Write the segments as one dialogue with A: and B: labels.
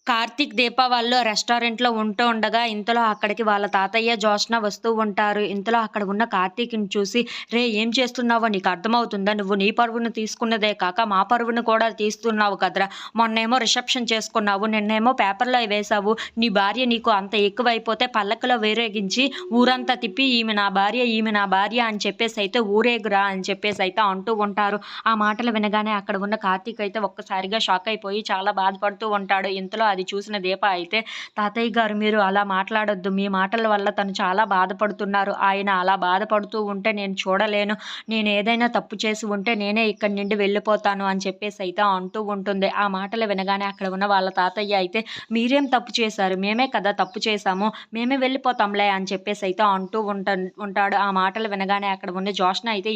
A: కార్తీక్, దీప వాళ్ళు రెస్టారెంట్‌లో ఉంటూ ఉండగా, ఇంతలో అక్కడికి వాళ్ళ తాతయ్య, జ్యోత్స్న వస్తూ ఉంటారు. ఇంతలో అక్కడ ఉన్న కార్తీక్‌ని చూసి, "రేయ్! ఏం చేస్తున్నావో నీకు అర్థమవుతుందా? నువ్వు నీ పరువును తీసుకున్నదే కాక, మా పరువును కూడా తీస్తున్నావు కదరా! మొన్నేమో రిసెప్షన్ చేసుకున్నావు. నిన్నేమో పేపర్‌లో వేశావు. నీ భార్య నీకు అంత ఎక్కువైపోతే పల్లకిలో వేరేగించి ఊరంతా తిప్పి, ఈమె నా భార్య, ఈమె నా భార్య అని చెప్పేసైతే ఊరేగురా" అని చెప్పేసైతే అంటూ ఉంటారు. ఆ మాటలు వినగానే అక్కడ ఉన్న కార్తీక్ అయితే ఒక్కసారిగా షాక్ అయిపోయి చాలా బాధపడుతూ ఉంటాడు. ఇంతలో అది చూసిన దీప అయితే, "తాతయ్య గారు మీరు అలా మాట్లాడొద్దు. మీ మాటల వల్ల తను చాలా బాధపడుతున్నారు. ఆయన అలా బాధపడుతూ ఉంటే నేను చూడలేను. నేనేదైనా తప్పు చేసి ఉంటే నేనే ఇక్కడి నుండి వెళ్ళిపోతాను" అని చెప్పేసైతే అంటూ ఉంటుంది. ఆ మాటలు వినగానే అక్కడ ఉన్న వాళ్ళ తాతయ్య అయితే, "మీరేం తప్పు చేశారు? మేమే కదా తప్పు చేశాము. మేమే వెళ్ళిపోతాంలే" అని చెప్పేసైతే అంటూ ఉంటాడు. ఆ మాటలు వినగానే అక్కడ ఉన్న జ్యోత్స్న అయితే,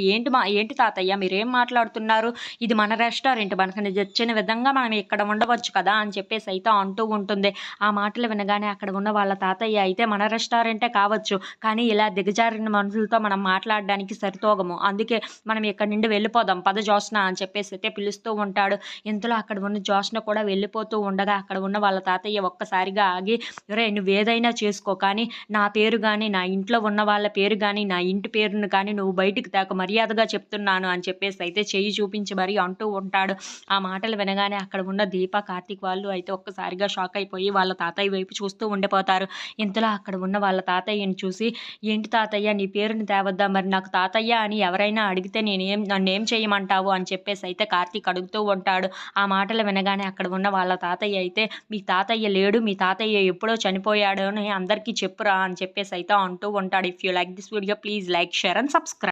A: "ఏంటి తాతయ్య మీరేం మాట్లాడుతున్నారు? ఇది మన రెస్టారెంట్. మనకు నచ్చిన విధంగా మనం ఇక్కడ ఉండవచ్చు కదా" అని చెప్పేసైతే అంటూ ఉంటుంది. ఆ మాటలు వినగానే అక్కడ ఉన్న వాళ్ళ తాతయ్య అయితే, "మన రెస్టారెంటే కావచ్చు. కానీ ఇలా దిగజారిన మనుషులతో మనం మాట్లాడడానికి సరితూగము. అందుకే మనం ఇక్కడి నుండి వెళ్ళిపోదాం. పద జ్యోత్స్న" అని చెప్పేసైతే పిలుస్తూ ఉంటాడు. ఇంతలో అక్కడ ఉన్న జ్యోత్స్న కూడా వెళ్ళిపోతూ ఉండగా అక్కడ ఉన్న వాళ్ళ తాతయ్య ఒక్కసారిగా ఆగి, "ఒరేయ్! నువ్వేదైనా చేసుకో. కానీ నా పేరు గాని, నా ఇంట్లో ఉన్న వాళ్ళ పేరు గాని, నా ఇంటి పేరును కానీ నువ్వు బయటికి తేకు. మర్యాదగా చెప్తున్నాను" అని చెప్పేసైతే చెయ్యి చూపించి మరీ అంటూ ఉంటాడు. ఆ మాటలు వినగానే అక్కడ ఉన్న దీప, కార్తీక్ వాళ్ళు అయితే ఒక్కసారిగా షాక్ అయిపోయి వాళ్ళ తాతయ్య వైపు చూస్తూ ఉండిపోతారు. ఇంతలో అక్కడ ఉన్న వాళ్ళ తాతయ్యని చూసి, "ఏంటి తాతయ్య నీ పేరుని తేవద్దా? మరి నాకు తాతయ్య అని ఎవరైనా అడిగితే నన్నేం చేయమంటావు?" అని చెప్పేసైతే కార్తీక్ అడుగుతూ ఉంటాడు. ఆ మాటలు వినగానే అక్కడ ఉన్న వాళ్ళ తాతయ్య అయితే, "మీ తాతయ్య లేడు. మీ తాతయ్య ఎప్పుడో చనిపోయాడు అని అందరికీ చెప్పురా" అని చెప్పేసైతే అంటూ ఉంటాడు. If you like this video please like, share and subscribe.